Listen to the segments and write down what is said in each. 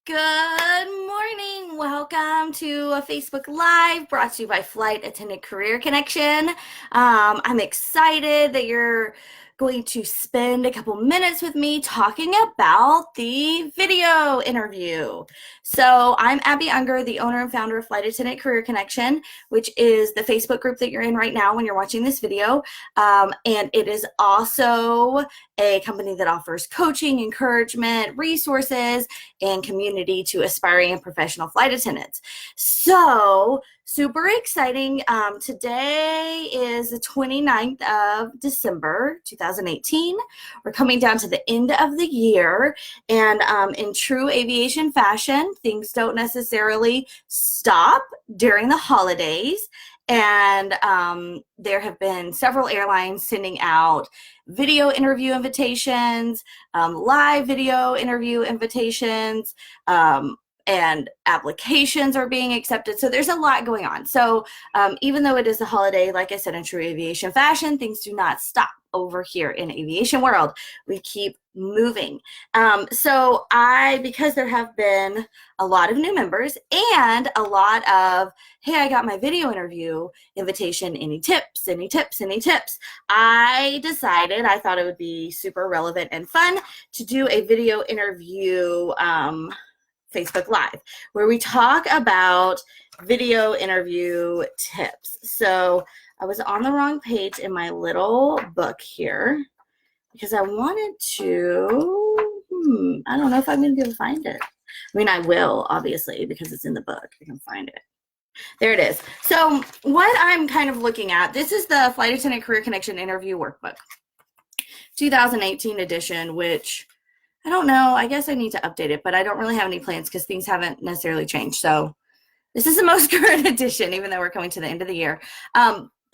Good morning. Welcome to a Facebook Live brought to you by Flight Attendant Career Connection. I'm excited that you're going to spend a couple minutes with me talking about the video interview. So I'm Abbie Unger, the owner and founder of Flight Attendant Career Connection, which is the Facebook group that you're in right now when you're watching this video. And it is also a company that offers coaching, encouragement, resources, and community to aspiring and professional flight attendants. So super exciting. Today is the 29th of December, 2018. We're coming down to the end of the year, and in true aviation fashion, things don't necessarily stop during the holidays. And there have been several airlines sending out video interview invitations, live video interview invitations, and applications are being accepted. So there's a lot going on. So even though it is a holiday, like I said, in true aviation fashion, things do not stop over here in aviation world. We keep moving. Because there have been a lot of new members and a lot of, hey, I got my video interview invitation, any tips, any tips, any tips, I decided I thought it would be super relevant and fun to do a video interview Facebook Live, where we talk about video interview tips. So I was on the wrong page in my little book here because I wanted to, I don't know if I'm going to be able to find it. I mean, I will, obviously, because it's in the book. I can find it. There it is. So what I'm kind of looking at, this is the Flight Attendant Career Connection Interview Workbook, 2018 edition, which I don't know. I guess I need to update it, but I don't really have any plans because things haven't necessarily changed. So this is the most current edition, even though we're coming to the end of the year.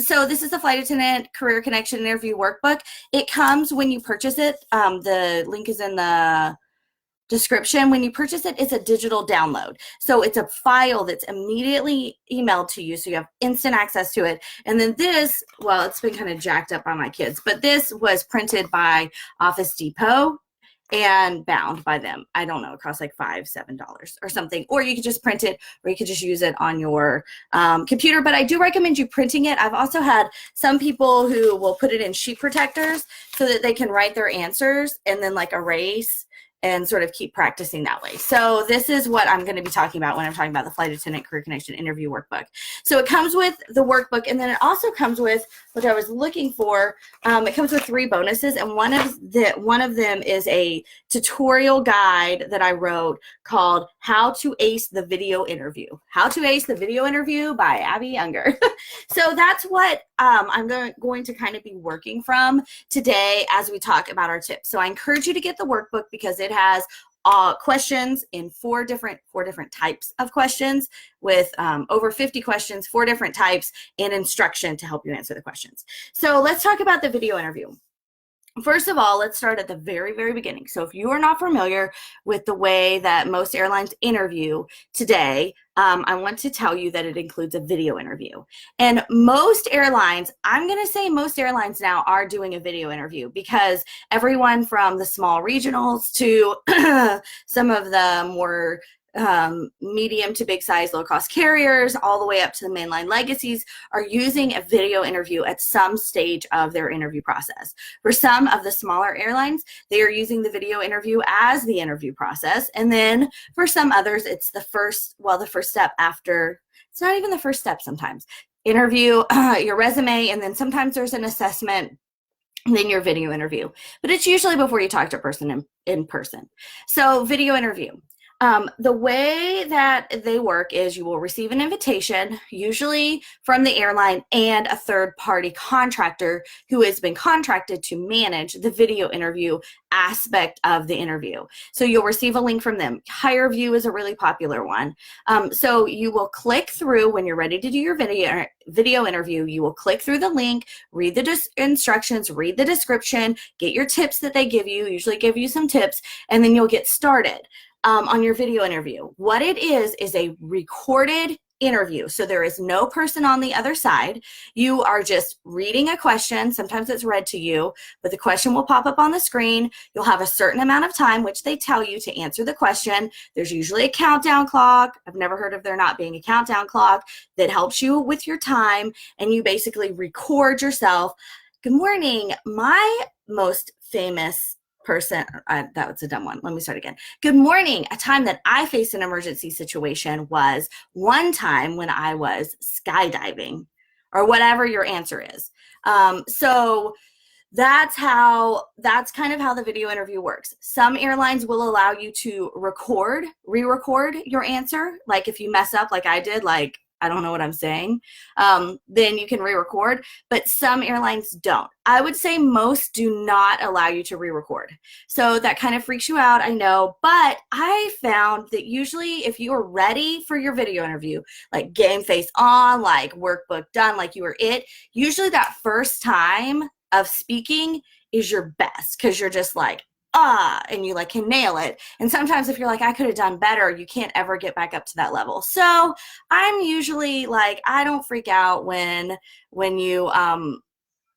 So this is the Flight Attendant Career Connection Interview Workbook. It comes when you purchase it. The link is in the description. When you purchase it, it's a digital download. So it's a file that's immediately emailed to you, so you have instant access to it. And then this, well, it's been kind of jacked up by my kids, but this was printed by Office Depot and bound by them. I don't know, it costs like $5-7 or something, or you could just print it, or you could just use it on your computer, but I do recommend you printing it. I've also had some people who will put it in sheet protectors so that they can write their answers and then like erase and sort of keep practicing that way. So this is what I'm going to be talking about when I'm talking about the Flight Attendant Career Connection Interview Workbook. So it comes with the workbook, and then it also comes with, which I was looking for, it comes with 3 bonuses, and one of them is a tutorial guide that I wrote called How to Ace the Video Interview. How to Ace the Video Interview by Abbie Unger. So that's what I'm going to kind of be working from today as we talk about our tips. So I encourage you to get the workbook because it has questions in 4 different types of questions with over 50 questions, 4 different types, and instruction to help you answer the questions. So let's talk about the video interview. First of all, let's start at the very, very beginning. So if you are not familiar with the way that most airlines interview today, I want to tell you that it includes a video interview. And most airlines, I'm going to say most airlines now are doing a video interview because everyone from the small regionals to some of the more medium to big size low cost carriers all the way up to the mainline legacies are using a video interview at some stage of their interview process. For some of the smaller airlines, they are using the video interview as the interview process, and then for some others it's the first step after. It's not even the first step sometimes. Interview your resume, and then sometimes there's an assessment, and then your video interview, but it's usually before you talk to a person in person. So video interview. The way that they work is you will receive an invitation, usually from the airline and a third-party contractor who has been contracted to manage the video interview aspect of the interview. So you'll receive a link from them. HireVue is a really popular one. So you will click through when you're ready to do your video interview. You will click through the link, read the instructions, read the description, get your tips that they give you, usually give you some tips, and then you'll get started on your video interview. What it is a recorded interview. So there is no person on the other side. You are just reading a question. Sometimes it's read to you, but the question will pop up on the screen. You'll have a certain amount of time, which they tell you, to answer the question. There's usually a countdown clock. I've never heard of there not being a countdown clock that helps you with your time, and you basically record yourself. Good morning. My most famous person, that was a dumb one. Let me start again. Good morning. A time that I faced an emergency situation was one time when I was skydiving, or whatever your answer is. So that's kind of how the video interview works. Some airlines will allow you to re-record your answer. Like if you mess up like I did, like I don't know what I'm saying, then you can re-record, but some airlines don't. I would say most do not allow you to re-record. So that kind of freaks you out, I know, but I found that usually if you are ready for your video interview, like game face on, like workbook done, like you were it, usually that first time of speaking is your best, because you're just like, and you like can nail it. And sometimes if you're like, I could have done better, you can't ever get back up to that level. So I'm usually like, I don't freak out when you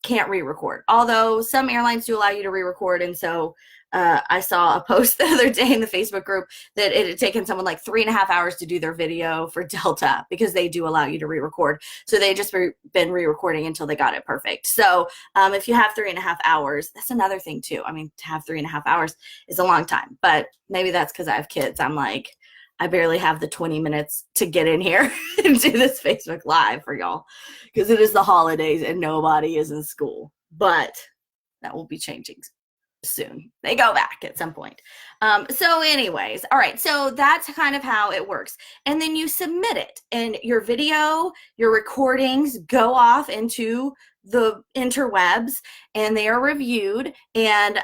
can't re-record, although some airlines do allow you to re-record. And so I saw a post the other day in the Facebook group that it had taken someone like 3.5 hours to do their video for Delta, because they do allow you to re-record. So they just been re-recording until they got it perfect. So if you have 3.5 hours, that's another thing too. I mean, to have 3.5 hours is a long time, but maybe that's because I have kids. I'm like, I barely have the 20 minutes to get in here and do this Facebook Live for y'all, because it is the holidays and nobody is in school, but that will be changing soon. They go back at some point. So anyways, all right, so that's kind of how it works. And then you submit it, and your video, your recordings go off into the interwebs, and they are reviewed, and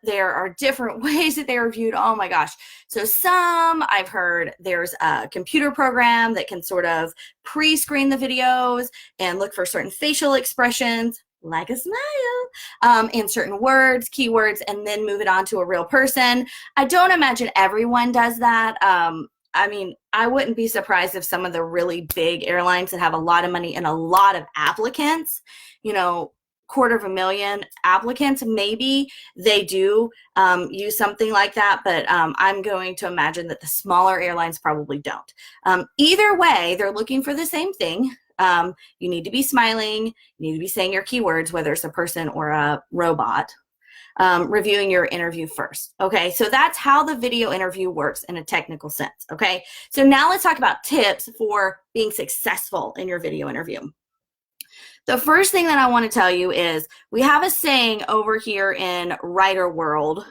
there are different ways that they're reviewed. Oh my gosh. So some, I've heard there's a computer program that can sort of pre-screen the videos and look for certain facial expressions, like a smile, in certain words, keywords, and then move it on to a real person. I don't imagine everyone does that. I mean, I wouldn't be surprised if some of the really big airlines that have a lot of money and a lot of applicants, 250,000 applicants, maybe they do use something like that, but I'm going to imagine that the smaller airlines probably don't. Either way, they're looking for the same thing. You need to be smiling, you need to be saying your keywords, whether it's a person or a robot, reviewing your interview first. Okay, so that's how the video interview works in a technical sense. Okay, so now let's talk about tips for being successful in your video interview. The first thing that I want to tell you is we have a saying over here in writer world,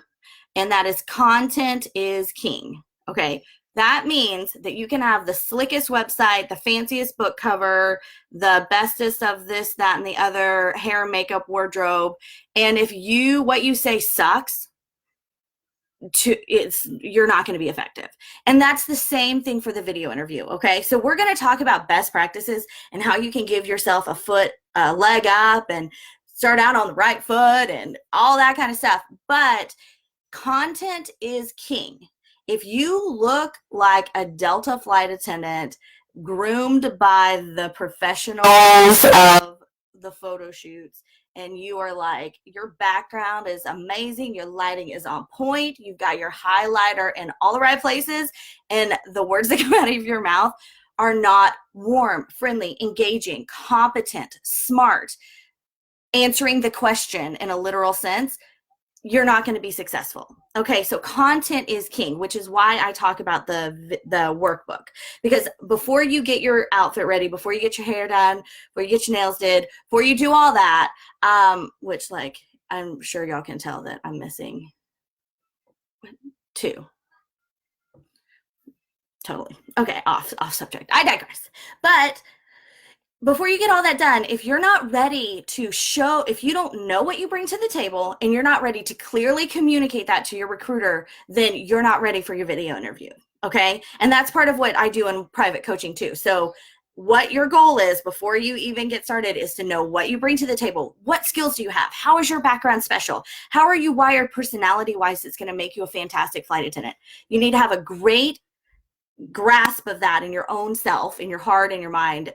and that is content is king. Okay, that means that you can have the slickest website, the fanciest book cover, the bestest of this, that, and the other, hair, makeup, wardrobe. And if what you say sucks, you're not going to be effective. And that's the same thing for the video interview. Okay, so we're going to talk about best practices and how you can give yourself a leg up and start out on the right foot and all that kind of stuff. But content is king. If you look like a Delta flight attendant groomed by the professionals of the photo shoots, and you are like, your background is amazing, your lighting is on point, you've got your highlighter in all the right places, and the words that come out of your mouth are not warm, friendly, engaging, competent, smart, answering the question in a literal sense, you're not going to be successful. Okay, so content is king, which is why I talk about the workbook. Because before you get your outfit ready, before you get your hair done, before you get your nails did, before you do all that, which like I'm sure y'all can tell that I'm missing 2. Totally. Okay, off subject. I digress. But before you get all that done, if you're not ready to show, if you don't know what you bring to the table and you're not ready to clearly communicate that to your recruiter, then you're not ready for your video interview. Okay. And that's part of what I do in private coaching too. So what your goal is before you even get started is to know what you bring to the table. What skills do you have? How is your background special? How are you wired personality-wise that's going to make you a fantastic flight attendant? You need to have a great grasp of that in your own self, in your heart and your mind,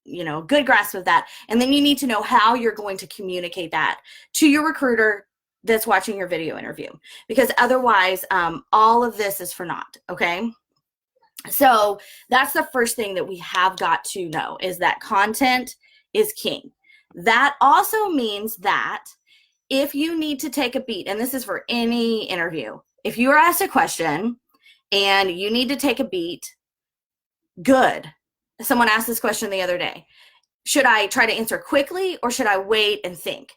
you know, good grasp of that. And then you need to know how you're going to communicate that to your recruiter that's watching your video interview, because otherwise all of this is for naught. Okay. So that's the first thing that we have got to know, is that content is king. That also means that if you need to take a beat, and this is for any interview, if you are asked a question and you need to take a beat, good. Someone asked this question the other day. Should I try to answer quickly or should I wait and think?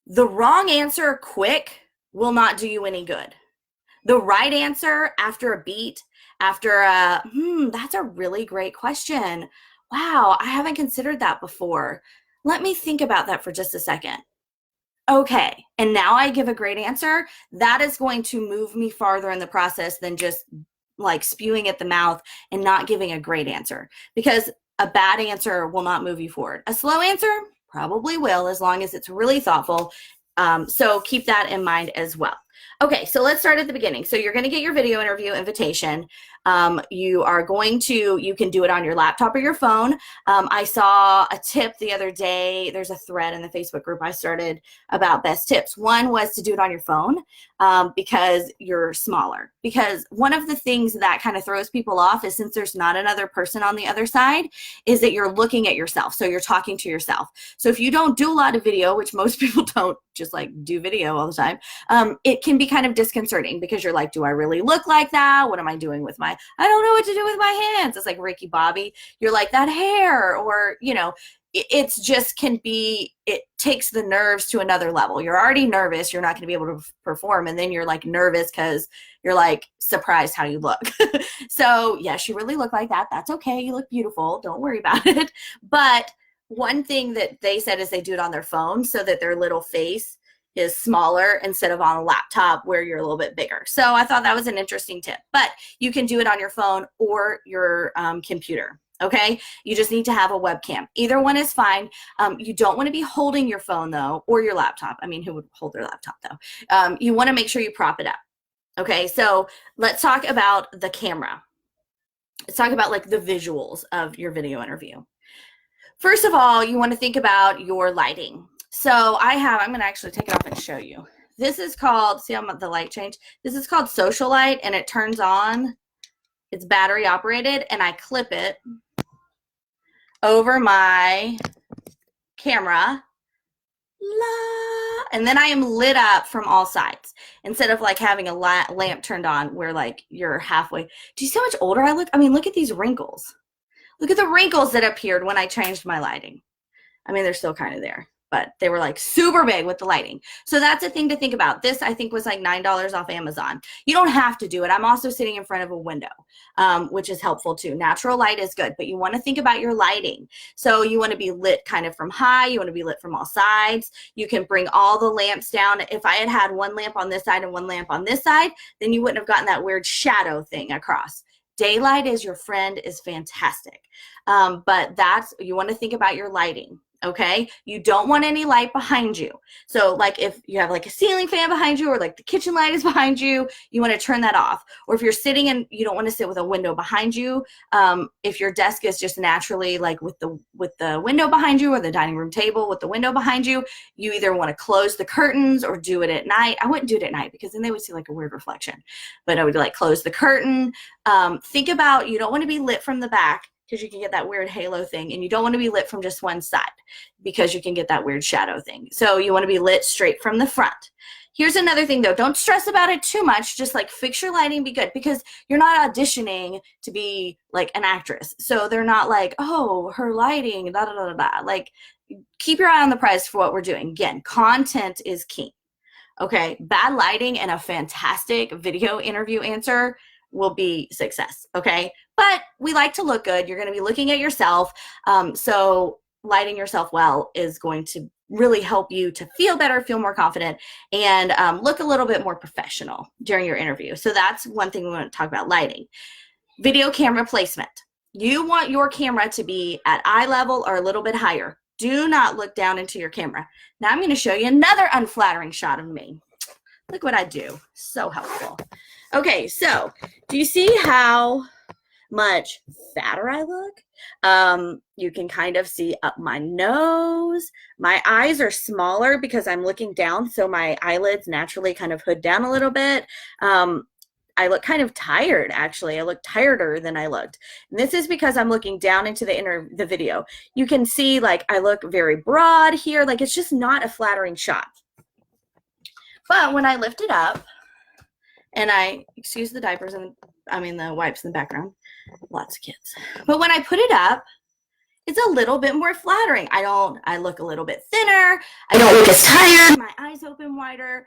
The wrong answer quick will not do you any good. The right answer after a beat, after a, that's a really great question. Wow, I haven't considered that before. Let me think about that for just a second. Okay, and now I give a great answer. That is going to move me farther in the process than just like spewing at the mouth and not giving a great answer, because a bad answer will not move you forward. A slow answer probably will, as long as it's really thoughtful. So keep that in mind as well. Okay, so let's start at the beginning. So you're going to get your video interview invitation. You can do it on your laptop or your phone. I saw a tip the other day. There's a thread in the Facebook group I started about best tips. One was to do it on your phone because you're smaller. Because one of the things that kind of throws people off is, since there's not another person on the other side, is that you're looking at yourself. So you're talking to yourself. So if you don't do a lot of video, which most people don't just like do video all the time, it can be kind of disconcerting, because you're like, do I really look like that? What am I doing with I don't know what to do with my hands. It's like Ricky Bobby. You're like, that hair, or, you know, it's just it takes the nerves to another level. You're already nervous. You're not going to be able to perform. And then you're like nervous because you're like surprised how you look. So yes, you really look like that. That's okay. You look beautiful. Don't worry about it. But one thing that they said is they do it on their phone so that their little face is smaller instead of on a laptop where you're a little bit bigger. So I thought that was an interesting tip, but you can do it on your phone or your computer. Okay. You just need to have a webcam. Either one is fine. You don't want to be holding your phone though, or your laptop. I mean, who would hold their laptop though? You want to make sure you prop it up. Okay. So let's talk about the camera. Let's talk about like the visuals of your video interview. First of all, you want to think about your lighting. So I'm going to actually take it off and show you. This is called, see how the light changed? This is called Social Light, and it turns on. It's battery operated, and I clip it over my camera. And then I am lit up from all sides, instead of like having a lamp turned on where like you're halfway. Do you see how much older I look? I mean, look at these wrinkles. Look at the wrinkles that appeared when I changed my lighting. I mean, they're still kind of there, but they were like super big with the lighting. So that's a thing to think about. This, I think, was like $9 off Amazon. You don't have to do it. I'm also sitting in front of a window, which is helpful too. Natural light is good, but you want to think about your lighting. So you want to be lit kind of from high. You want to be lit from all sides. You can bring all the lamps down. If I had had one lamp on this side and one lamp on this side, then you wouldn't have gotten that weird shadow thing across. Daylight is your friend is fantastic. But you want to think about your lighting. Okay. You don't want any light behind you. So like if you have like a ceiling fan behind you, or like the kitchen light is behind you, you want to turn that off. Or if you're sitting and you don't want to sit with a window behind you, if your desk is just naturally like with the window behind you, or the dining room table with the window behind you, you either want to close the curtains or do it at night. I wouldn't do it at night because then they would see like a weird reflection, but I would like close the curtain. Think about, you don't want to be lit from the back, because you can get that weird halo thing, and you don't want to be lit from just one side because you can get that weird shadow thing. So you want to be lit straight from the front. Here's another thing though, don't stress about it too much. Just like fix your lighting, be good, because you're not auditioning to be like an actress. So they're not like, oh, her lighting, da da da da. Like, keep your eye on the prize for what we're doing. Again, content is key. Okay, bad lighting and a fantastic video interview answer will be success. Okay, but we like to look good. You're going to be looking at yourself. So lighting yourself well is going to really help you to feel better, feel more confident, and look a little bit more professional during your interview. So that's one thing we want to talk about, lighting. Video camera placement. You want your camera to be at eye level or a little bit higher. Do not look down into your camera. Now I'm going to show you another unflattering shot of me. Look what I do. So helpful. Okay, so do you see how much fatter I look. You can kind of see up my nose. My eyes are smaller because I'm looking down, so my eyelids naturally kind of hood down a little bit. I look kind of tired, actually. I look tireder than I looked. And this is because I'm looking down into the video. You can see, like, I look very broad here. Like, it's just not a flattering shot. But when I lift it up, and excuse the diapers and, the wipes in the background. Lots of kids. But when I put it up, it's a little bit more flattering. I look a little bit thinner. I don't look as tired. My eyes open wider.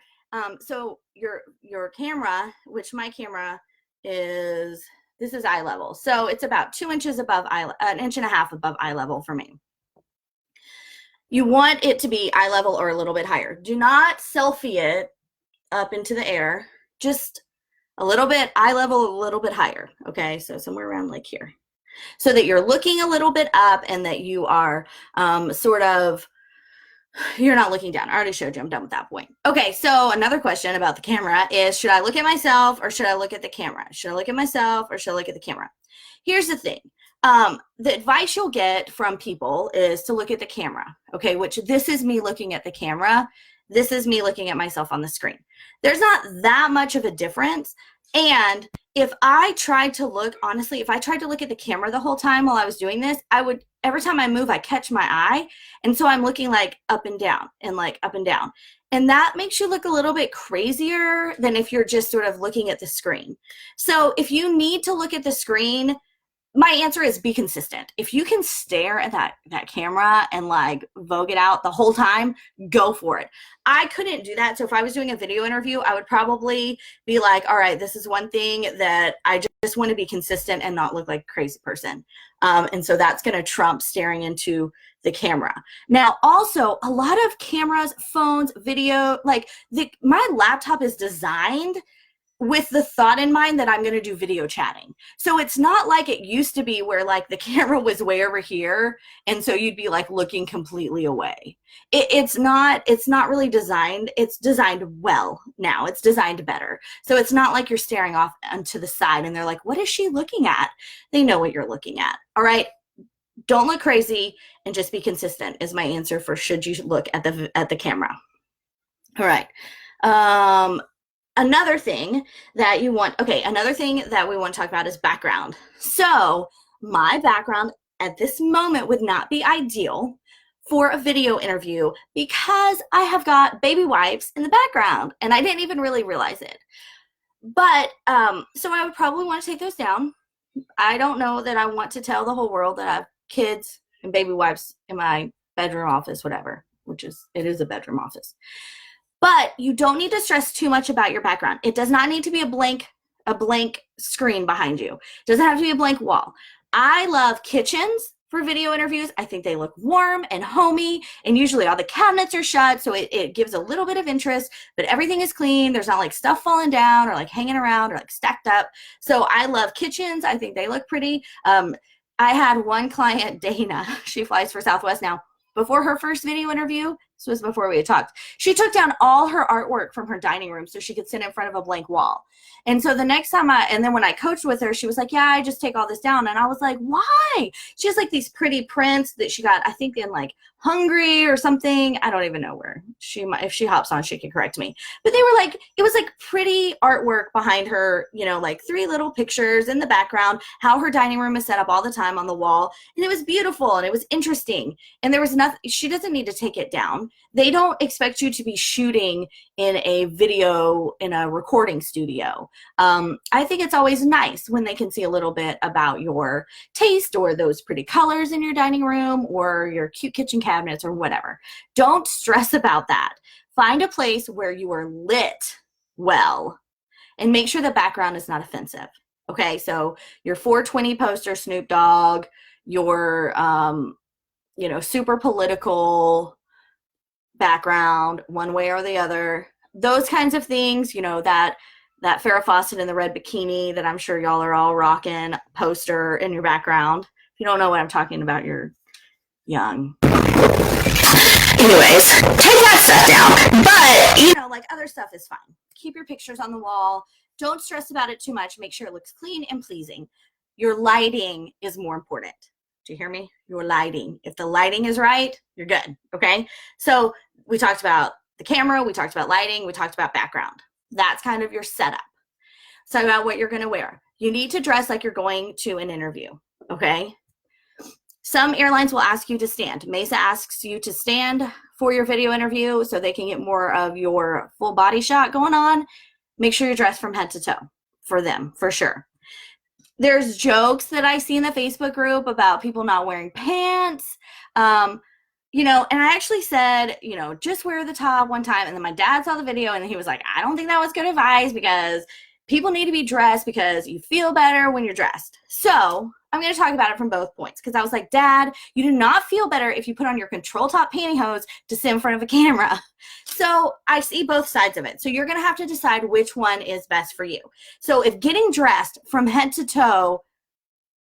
So your camera, which my camera is, this is eye level. So it's about 2 inches above an inch and a half above eye level for me. You want it to be eye level or a little bit higher. Do not selfie it up into the air. Just a little bit eye level, a little bit higher. Okay, so somewhere around like here. So that you're looking a little bit up and that you are you're not looking down. I already showed you. I'm done with that point. Okay, so another question about the camera is, should I look at myself or should I look at the camera? Should I look at myself or should I look at the camera? Here's the thing. The advice you'll get from people is to look at the camera, okay, which this is me looking at the camera. This is me looking at myself on the screen. There's not that much of a difference. And if I tried to look, honestly, if I tried to look at the camera the whole time while I was doing this, every time I move, I catch my eye. And so I'm looking like up and down and like up and down. And that makes you look a little bit crazier than if you're just sort of looking at the screen. So if you need to look at the screen, my answer is be consistent. If you can stare at that camera and like vogue it out the whole time, go for it. I couldn't do that. So if I was doing a video interview, I would probably be like, all right, this is one thing that I just want to be consistent and not look like a crazy person. And so that's going to trump staring into the camera. Now, also, a lot of cameras, phones, video, my laptop is designed with the thought in mind that I'm going to do video chatting. So it's not like it used to be where like the camera was way over here. And so you'd be like looking completely away. It's not really designed. It's designed well now. It's designed better. So it's not like you're staring off onto the side and they're like, what is she looking at? They know what you're looking at. All right. Don't look crazy and just be consistent is my answer for should you look at the camera. All right. Another thing that we want to talk about is background. So my background at this moment would not be ideal for a video interview because I have got baby wipes in the background and I didn't even really realize it. But so I would probably want to take those down. I don't know that I want to tell the whole world that I have kids and baby wipes in my bedroom office, whatever, it is a bedroom office. But you don't need to stress too much about your background. It does not need to be a blank screen behind you. It doesn't have to be a blank wall. I love kitchens for video interviews. I think they look warm and homey, and usually all the cabinets are shut, so it gives a little bit of interest, but everything is clean. There's not like stuff falling down or like hanging around or like stacked up. So I love kitchens. I think they look pretty. I had one client, Dana, she flies for Southwest now. Before her first video interview, this was before we had talked, she took down all her artwork from her dining room so she could sit in front of a blank wall. And so the next time and then when I coached with her, she was like, yeah, I just take all this down. And I was like, why? She has like these pretty prints that she got, I think in like Hungry or something. I don't even know where. If she hops on, she can correct me. But they were like, it was like pretty artwork behind her, like 3 little pictures in the background, how her dining room is set up all the time on the wall. And it was beautiful and it was interesting. And there was nothing, she doesn't need to take it down. They don't expect you to be shooting in a recording studio. I think it's always nice when they can see a little bit about your taste or those pretty colors in your dining room or your cute kitchen cabinets or whatever. Don't stress about that. Find a place where you are lit well and make sure the background is not offensive. Okay, so your 420 poster Snoop Dogg, your super political background one way or the other, those kinds of things, that Farrah Fawcett in the red bikini that I'm sure y'all are all rocking poster in your background. If you don't know what I'm talking about, you're young. Anyways, take that stuff down. But, other stuff is fine. Keep your pictures on the wall. Don't stress about it too much. Make sure it looks clean and pleasing. your lighting is more important. Do you hear me? Your lighting. If the lighting is right, you're good, okay? So we talked about the camera, we talked about lighting, we talked about background. That's kind of your setup. So about what you're gonna wear. You need to dress like you're going to an interview, okay? Some airlines will ask you to stand. Mesa asks you to stand for your video interview so they can get more of your full body shot going on. Make sure you're dressed from head to toe for them, for sure. There's jokes that I see in the Facebook group about people not wearing pants. You know, and I actually said, you know, just wear the top one time. And then my dad saw the video and he was like, I don't think that was good advice because people need to be dressed because you feel better when you're dressed. So I'm going to talk about it from both points because I was like, Dad, you do not feel better if you put on your control top pantyhose to sit in front of a camera. So I see both sides of it. So you're going to have to decide which one is best for you. So if getting dressed from head to toe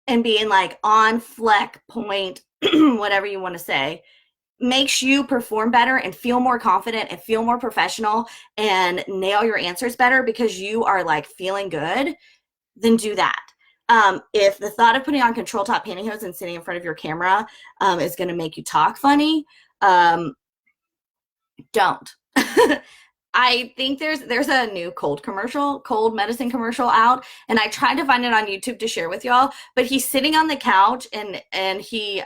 and being like on fleck point, whatever you want to say, makes you perform better and feel more confident and feel more professional and nail your answers better because you are like feeling good, then do that. If the thought of putting on control top pantyhose and sitting in front of your camera is going to make you talk funny, don't. I think there's a new cold medicine commercial out, and I tried to find it on YouTube to share with y'all, but he's sitting on the couch and he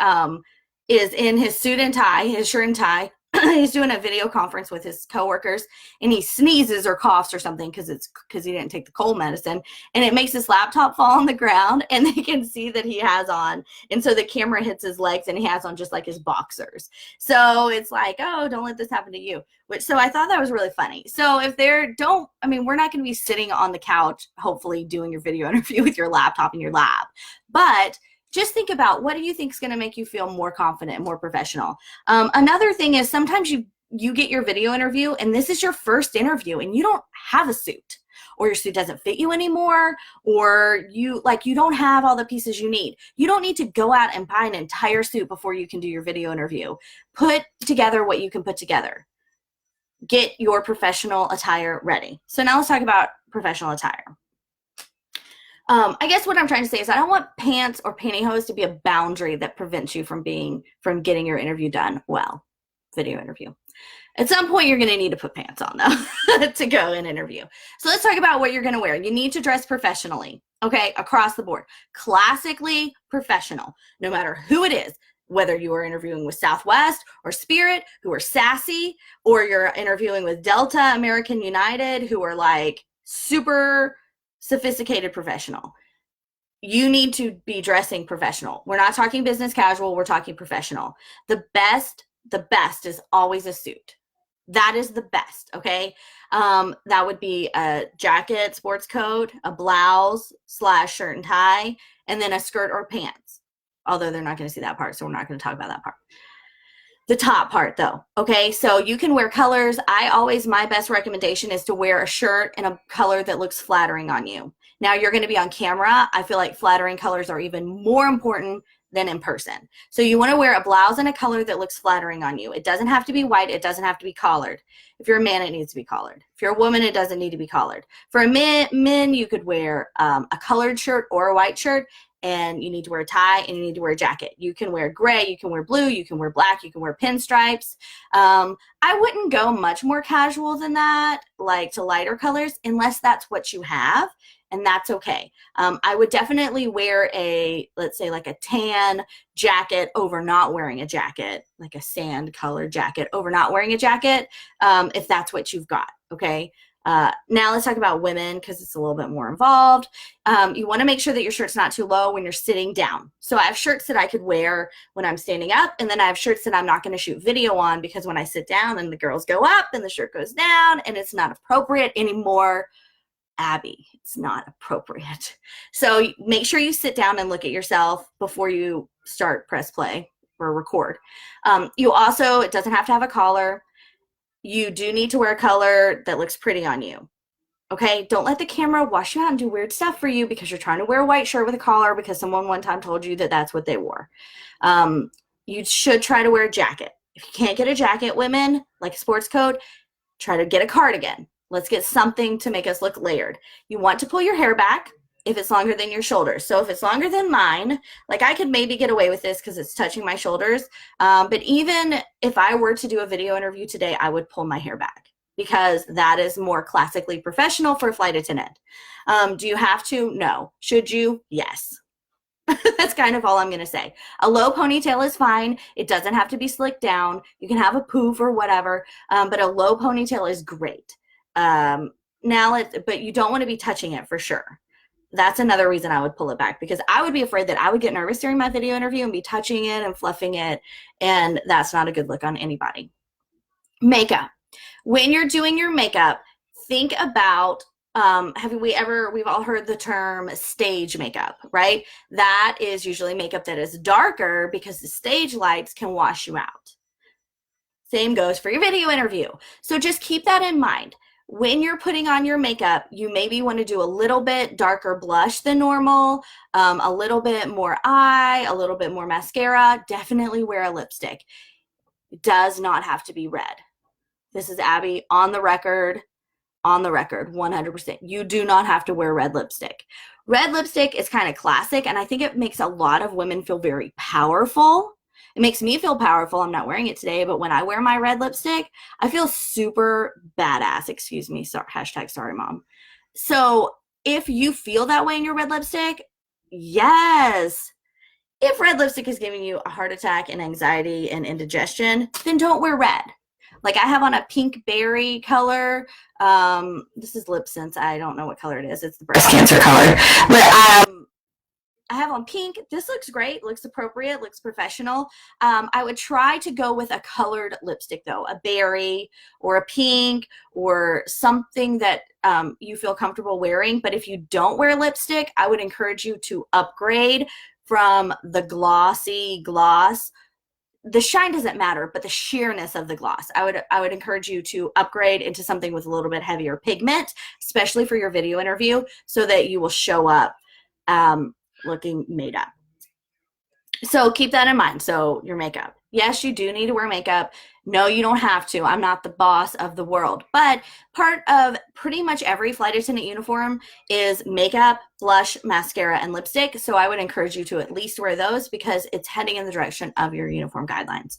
is in his suit and tie, his shirt and tie. He's doing a video conference with his coworkers, and he sneezes or coughs or something because he didn't take the cold medicine, and it makes his laptop fall on the ground, and they can see that he has on, and so the camera hits his legs, and he has on just like his boxers. So it's like, oh, don't let this happen to you. So I thought that was really funny. So if we're not going to be sitting on the couch, hopefully doing your video interview with your laptop in your lab, but just think about what do you think is going to make you feel more confident and more professional. Another thing is sometimes you get your video interview and this is your first interview and you don't have a suit or your suit doesn't fit you anymore or you don't have all the pieces you need. You don't need to go out and buy an entire suit before you can do your video interview. Put together what you can put together. Get your professional attire ready. So now let's talk about professional attire. I guess what I'm trying to say is I don't want pants or pantyhose to be a boundary that prevents you from getting your interview done well, video interview. At some point, you're going to need to put pants on, though, to go and interview. So let's talk about what you're going to wear. You need to dress professionally, okay, across the board. Classically professional, no matter who it is, whether you are interviewing with Southwest or Spirit, who are sassy, or you're interviewing with Delta, American United, who are like super sophisticated professional. You need to be dressing professional. We're not talking business casual, we're talking professional. The best is always a suit. That is the best, okay? That would be a jacket, sports coat, a blouse / shirt and tie, and then a skirt or pants. Although they're not going to see that part, so we're not going to talk about that part. The top part though, okay? So you can wear colors. My best recommendation is to wear a shirt in a color that looks flattering on you. Now you're going to be on camera. I feel like flattering colors are even more important than in person. So you want to wear a blouse in a color that looks flattering on you. It doesn't have to be white. It doesn't have to be collared. If you're a man, it needs to be collared. If you're a woman, it doesn't need to be collared. For men, you could wear a colored shirt or a white shirt, and you need to wear a tie and you need to wear a jacket. You can wear gray, you can wear blue, you can wear black, you can wear pinstripes. I wouldn't go much more casual than that, like to lighter colors, unless that's what you have, and that's okay. I would definitely wear let's say like a tan jacket over not wearing a jacket, like a sand colored jacket over not wearing a jacket, if that's what you've got, okay? Now let's talk about women because it's a little bit more involved. You want to make sure that your shirt's not too low when you're sitting down. So I have shirts that I could wear when I'm standing up, and then I have shirts that I'm not going to shoot video on because when I sit down and the girls go up and the shirt goes down and it's not appropriate anymore. Abbie, it's not appropriate. So make sure you sit down and look at yourself before you start press play or record. It doesn't have to have a collar. You do need to wear a color that looks pretty on you. Okay? Don't let the camera wash you out and do weird stuff for you because you're trying to wear a white shirt with a collar because someone one time told you that that's what they wore. You should try to wear a jacket. If you can't get a jacket, women, like a sports coat, try to get a cardigan. Let's get something to make us look layered. You want to pull your hair back. if it's longer than your shoulders. So if it's longer than mine, like I could maybe get away with this because it's touching my shoulders. But even if I were to do a video interview today, I would pull my hair back because that is more classically professional for a flight attendant. Do you have to? No. Should you? Yes. That's kind of all I'm going to say. A low ponytail is fine. It doesn't have to be slicked down. You can have a poof or whatever, but a low ponytail is great. But you don't want to be touching it for sure. That's another reason I would pull it back, because I would be afraid that I would get nervous during my video interview and be touching it and fluffing it, and that's not a good look on anybody. Makeup. When you're doing your makeup, think about, we've all heard the term stage makeup, right? That is usually makeup that is darker because the stage lights can wash you out. Same goes for your video interview. So just keep that in mind. When you're putting on your makeup, you maybe want to do a little bit darker blush than normal, a little bit more eye, a little bit more mascara. Definitely wear a lipstick. It does not have to be red. This is Abbie on the record, 100%. You do not have to wear red lipstick. Red lipstick is kind of classic, and I think it makes a lot of women feel very powerful. It makes me feel powerful. I'm not wearing it today, but when I wear my red lipstick, I feel super badass. Excuse me. Sorry, #sorry mom. So if you feel that way in your red lipstick, yes. If red lipstick is giving you a heart attack and anxiety and indigestion, then don't wear red. Like I have on a pink berry color. This is Lip Sense. I don't know what color it is. It's the breast cancer color. But I have on pink. This looks great, looks appropriate, looks professional. I would try to go with a colored lipstick though, a berry or a pink or something that you feel comfortable wearing. But if you don't wear lipstick, I would encourage you to upgrade from the glossy gloss. The shine doesn't matter, but the sheerness of the gloss. I would encourage you to upgrade into something with a little bit heavier pigment, especially for your video interview, so that you will show up looking made up. So keep that in mind. So your makeup. Yes, you do need to wear makeup. No, you don't have to. I'm not the boss of the world. But part of pretty much every flight attendant uniform is makeup, blush, mascara, and lipstick. So I would encourage you to at least wear those because it's heading in the direction of your uniform guidelines.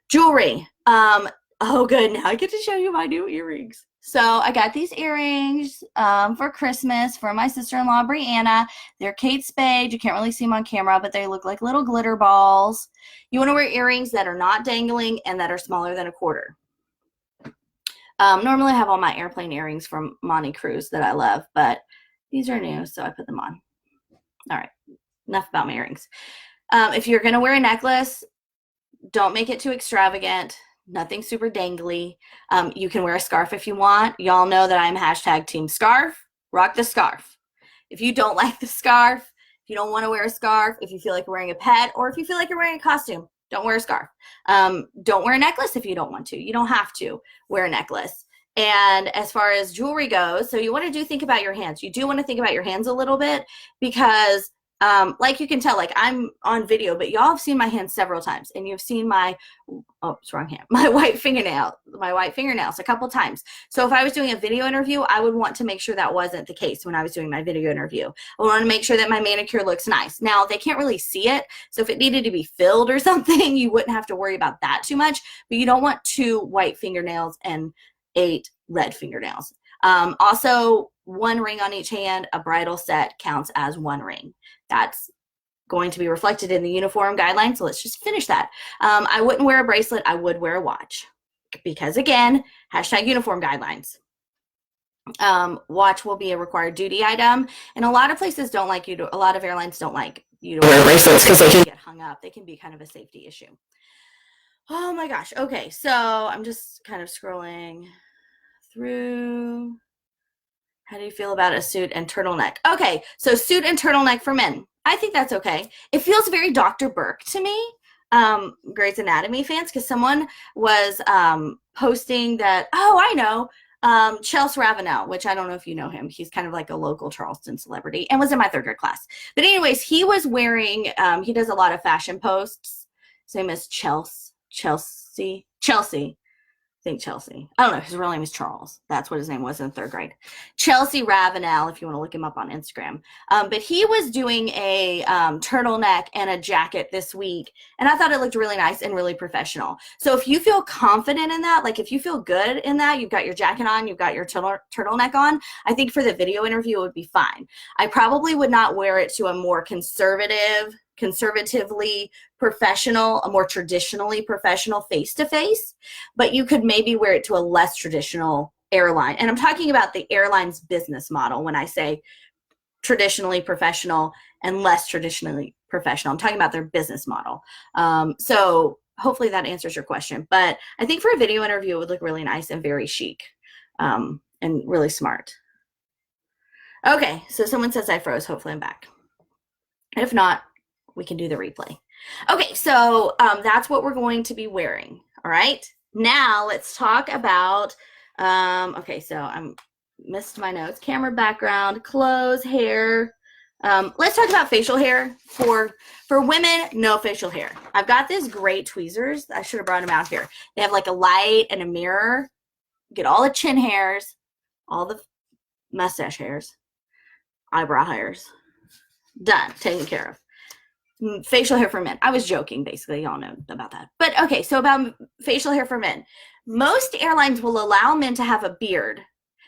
Jewelry. Oh, good. Now I get to show you my new earrings. So I got these earrings for Christmas for my sister-in-law, Brianna. They're Kate Spade. You can't really see them on camera, but they look like little glitter balls. You want to wear earrings that are not dangling and that are smaller than a quarter. Normally I have all my airplane earrings from Monte Cruz that I love, but these are new, so I put them on. All right, enough about my earrings. If you're going to wear a necklace, don't make it too extravagant. Nothing super dangly. You can wear a scarf if you want. Y'all know that I'm #team scarf. Rock the scarf. If you don't like the scarf, if you don't want to wear a scarf, if you feel like you're wearing a pet, or if you feel like you're wearing a costume, don't wear a scarf. Don't wear a necklace if you don't want to. You don't have to wear a necklace. And as far as jewelry goes, so you want to think about your hands. You do want to think about your hands a little bit because like you can tell, like I'm on video, but y'all have seen my hands several times, and you've seen my, oh, it's wrong hand, my white fingernails a couple times. So if I was doing a video interview, I would want to make sure that wasn't the case when I was doing my video interview. I want to make sure that my manicure looks nice. Now they can't really see it, so if it needed to be filled or something, you wouldn't have to worry about that too much, but you don't want 2 white fingernails and 8 red fingernails. Also, 1 ring on each hand. A bridal set counts as 1 ring. That's going to be reflected in the uniform guidelines, so let's just finish that. I wouldn't wear a bracelet. I would wear a watch because, again, #uniform guidelines. Watch will be a required duty item, and a lot of places don't like you to, a lot of airlines don't like you to wear bracelets because they can get hung up. They can be kind of a safety issue. Oh my gosh. Okay, so I'm just kind of scrolling through. How do you feel about a suit and turtleneck? Okay, so suit and turtleneck for men. I think that's okay. It feels very Dr. Burke to me, Grey's Anatomy fans, because someone was posting that, oh, I know, Chelsea Ravenel, which I don't know if you know him. He's kind of like a local Charleston celebrity and was in my 3rd grade class. But anyways, he was wearing, he does a lot of fashion posts. His name is Chelsea. think Chelsea. I don't know. His real name is Charles. That's what his name was in 3rd grade. Chelsea Ravenel, if you want to look him up on Instagram. But he was doing a turtleneck and a jacket this week, and I thought it looked really nice and really professional. So if you feel confident in that, like if you feel good in that, you've got your jacket on, you've got your turtleneck on, I think for the video interview it would be fine. I probably would not wear it to a more conservatively professional, a more traditionally professional face-to-face, but you could maybe wear it to a less traditional airline. And I'm talking about the airline's business model when I say traditionally professional and less traditionally professional. I'm talking about their business model. So hopefully that answers your question. But I think for a video interview, it would look really nice and very chic and really smart. Okay, so someone says I froze. Hopefully I'm back. If not, we can do the replay. Okay, so that's what we're going to be wearing. All right, now let's talk about, okay, so I missed my notes. Camera background, clothes, hair. Let's talk about facial hair. For women, no facial hair. I've got these great tweezers. I should have brought them out here. They have like a light and a mirror. Get all the chin hairs, all the mustache hairs, eyebrow hairs. Done, taken care of. Facial hair for men. I was joking, basically. Y'all know about that. But okay, so about facial hair for men. Most airlines will allow men to have a beard.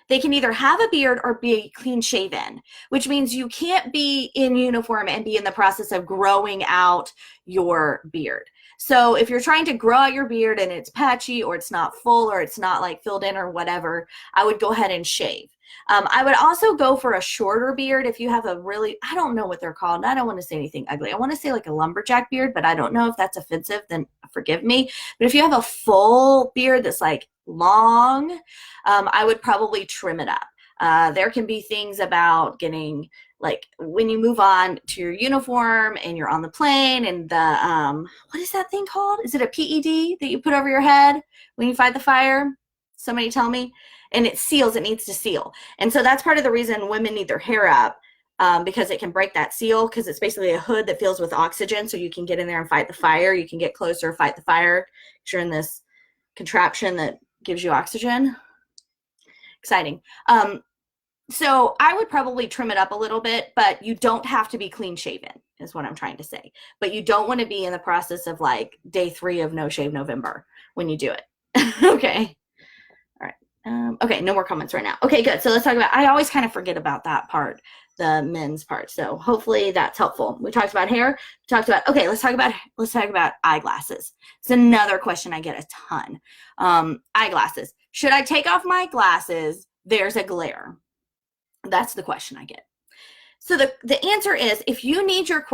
They can either have a beard or be clean shaven, which means you can't be in uniform and be in the process of growing out your beard. So if you're trying to grow out your beard and it's patchy or it's not full or it's not like filled in or whatever, I would go ahead and shave. I would also go for a shorter beard if you have a really, I don't know what they're called. I don't want to say anything ugly. I want to say like a lumberjack beard, but I don't know if that's offensive, then forgive me. But if you have a full beard that's like long, I would probably trim it up. There can be things about getting, like when you move on to your uniform and you're on the plane and the, what is that thing called? Is it a PED that you put over your head when you fight the fire? Somebody tell me. And it seals, it needs to seal. And so that's part of the reason women need their hair up, because it can break that seal, because it's basically a hood that fills with oxygen, so you can get in there and fight the fire. You can get closer, fight the fire, because you're in this contraption that gives you oxygen. Exciting. So I would probably trim it up a little bit, but you don't have to be clean shaven, is what I'm trying to say. But you don't want to be in the process of like day 3 of No Shave November when you do it. Okay. Okay, no more comments right now. Okay, good. So let's talk about, I always kind of forget about that part, the men's part. So hopefully that's helpful. We talked about hair. We talked about, okay, let's talk about eyeglasses. It's another question I get a ton. Eyeglasses. Should I take off my glasses? There's a glare. That's the question I get. So the answer is, if you need your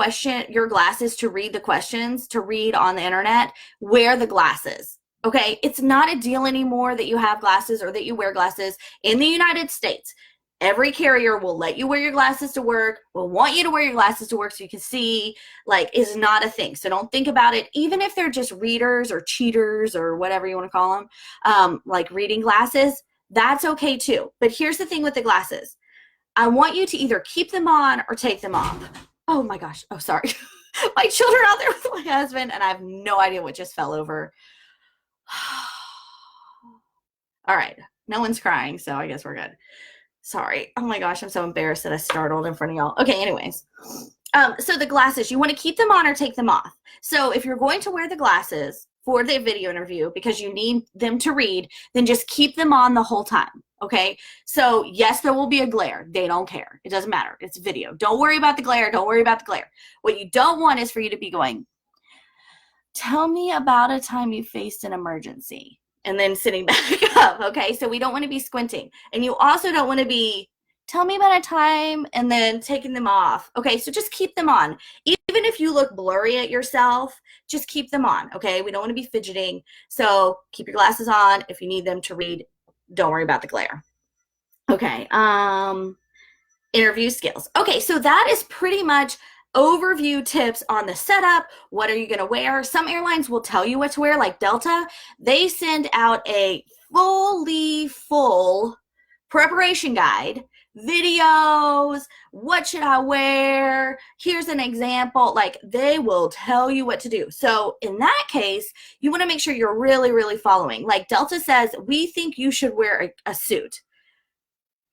glasses to read the questions, to read on the internet, wear the glasses. Okay, it's not a deal anymore that you have glasses or that you wear glasses in the United States. Every carrier will let you wear your glasses to work, will want you to wear your glasses to work so you can see, like, is not a thing. So don't think about it, even if they're just readers or cheaters or whatever you want to call them, like reading glasses, that's okay too. But here's the thing with the glasses. I want you to either keep them on or take them off. Oh my gosh, oh sorry. My children out there with my husband, and I have no idea what just fell over. All right, no one's crying, so I guess we're good. Sorry. Oh my gosh, I'm so embarrassed that I startled in front of y'all. Okay, anyways. So the glasses, you want to keep them on or take them off. So if you're going to wear the glasses for the video interview because you need them to read, then just keep them on the whole time. Okay, so yes, there will be a glare. They don't care. It doesn't matter. It's video. Don't worry about the glare. Don't worry about the glare. What you don't want is for you to be going, tell me about a time you faced an emergency, and then sitting back up. Okay, so we don't want to be squinting. And you also don't want to be, tell me about a time, and then taking them off. Okay, so just keep them on. Even if you look blurry at yourself, just keep them on. Okay, we don't want to be fidgeting. So keep your glasses on. If you need them to read, don't worry about the glare. Okay, interview skills. Okay, so that is pretty much overview tips on the setup. What are you going to wear? Some airlines will tell you what to wear, like Delta. They send out a fully full preparation guide videos, what should I wear, here's an example. Like, they will tell you what to do. So in that case, you want to make sure you're really, really following. Like Delta says, we think you should wear a suit.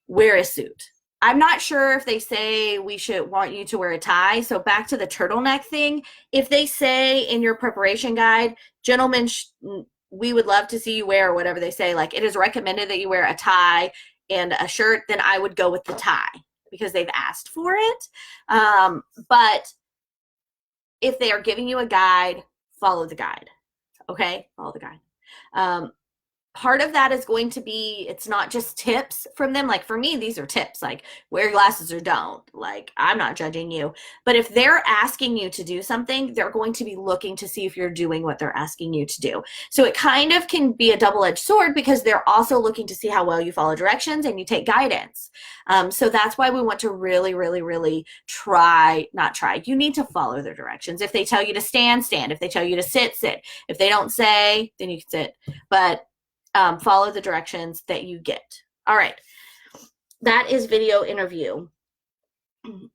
Wear a suit. I'm not sure if they say we should want you to wear a tie. So back to the turtleneck thing. If they say in your preparation guide, gentlemen, we would love to see you wear, whatever they say, like it is recommended that you wear a tie and a shirt, then I would go with the tie because they've asked for it. But if they are giving you a guide, follow the guide. Okay? Follow the guide. Part of that is going to be, it's not just tips from them. Like for me, these are tips, like wear glasses or don't. Like, I'm not judging you. But if they're asking you to do something, they're going to be looking to see if you're doing what they're asking you to do. So it kind of can be a double-edged sword because they're also looking to see how well you follow directions and you take guidance. So that's why we want to really, really, really you need to follow their directions. If they tell you to stand, stand. If they tell you to sit, sit. If they don't say, then you can sit. But follow the directions that you get. All right. That is video interview.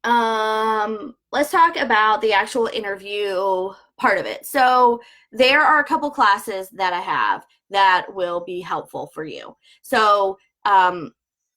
Let's talk about the actual interview part of it. So there are a couple classes that I have that will be helpful for you. So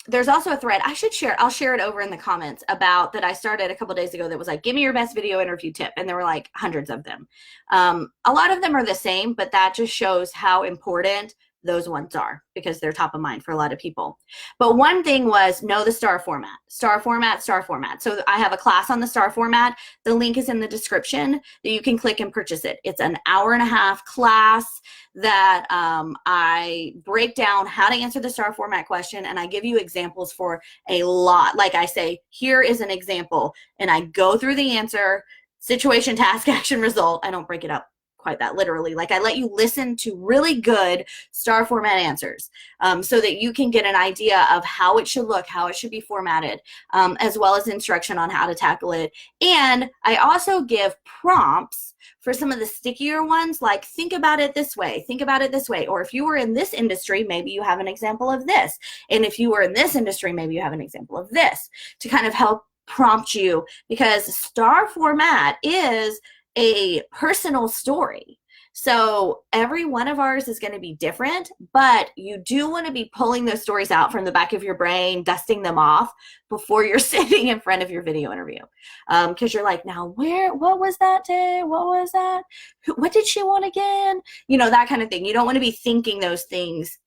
there's also a thread I should share. I'll share it over in the comments about that I started a couple days ago that was like, give me your best video interview tip. And there were like hundreds of them. A lot of them are the same, but that just shows how important those ones are because they're top of mind for a lot of people. But one thing was know the STAR format. STAR format, STAR format. So I have a class on the STAR format. The link is in the description that you can click and purchase it. It's an hour-and-a-half class that I break down how to answer the STAR format question, and I give you examples for a lot. Like I say, here is an example, and I go through the answer, situation, task, action, result. I don't break it up quite that literally. Like I let you listen to really good STAR format answers so that you can get an idea of how it should look, how it should be formatted, as well as instruction on how to tackle it. And I also give prompts for some of the stickier ones, like think about it this way, think about it this way. Or if you were in this industry, maybe you have an example of this. And if you were in this industry, maybe you have an example of this to kind of help prompt you, because STAR format is a personal story. So every one of ours is going to be different, but you do want to be pulling those stories out from the back of your brain, dusting them off before you're sitting in front of your video interview. Because you're like, now what was that day? What was that? What did she want again? You know, that kind of thing. You don't want to be thinking those things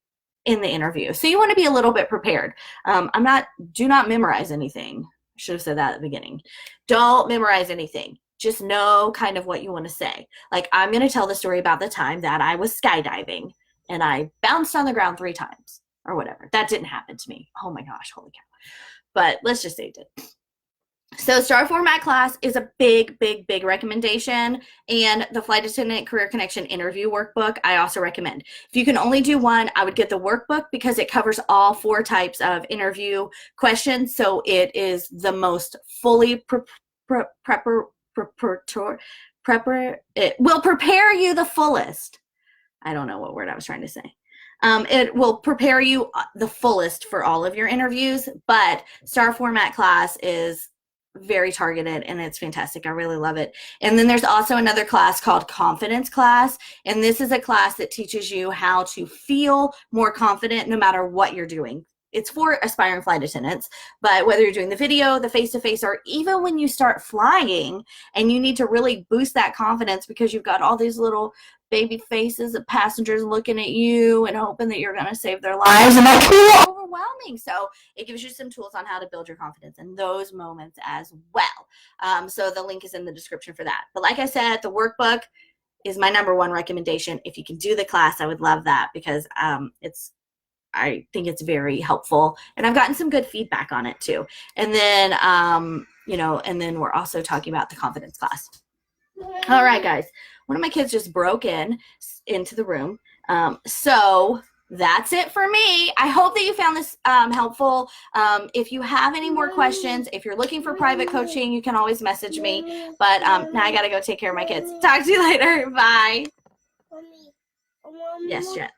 in the interview. So you want to be a little bit prepared. Do not memorize anything. I should have said that at the beginning. Don't memorize anything. Just know kind of what you want to say. Like, I'm going to tell the story about the time that I was skydiving and I bounced on the ground 3 times or whatever. That didn't happen to me. Oh my gosh, holy cow. But let's just say it did. So STAR format class is a big, big, big recommendation. And the Flight Attendant Career Connection interview workbook, I also recommend. If you can only do one, I would get the workbook because it covers all 4 types of interview questions. So it is the most fully it will prepare you the fullest. I don't know what word I was trying to say. It will prepare you the fullest for all of your interviews, but STAR format class is very targeted and it's fantastic. I really love it. And then there's also another class called Confidence class. And this is a class that teaches you how to feel more confident no matter what you're doing. It's for aspiring flight attendants, but whether you're doing the video, the face-to-face, or even when you start flying and you need to really boost that confidence because you've got all these little baby faces of passengers looking at you and hoping that you're going to save their lives, and that's overwhelming. So it gives you some tools on how to build your confidence in those moments as well. So the link is in the description for that. But like I said, the workbook is my #1 recommendation. If you can do the class, I would love that because I think it's very helpful, and I've gotten some good feedback on it too. And then, and then we're also talking about the confidence class. All right, guys, one of my kids just broke into the room. So that's it for me. I hope that you found this helpful. If you have any more questions, if you're looking for private coaching, you can always message me. But now I got to go take care of my kids. Talk to you later. Bye. Yes, Jet.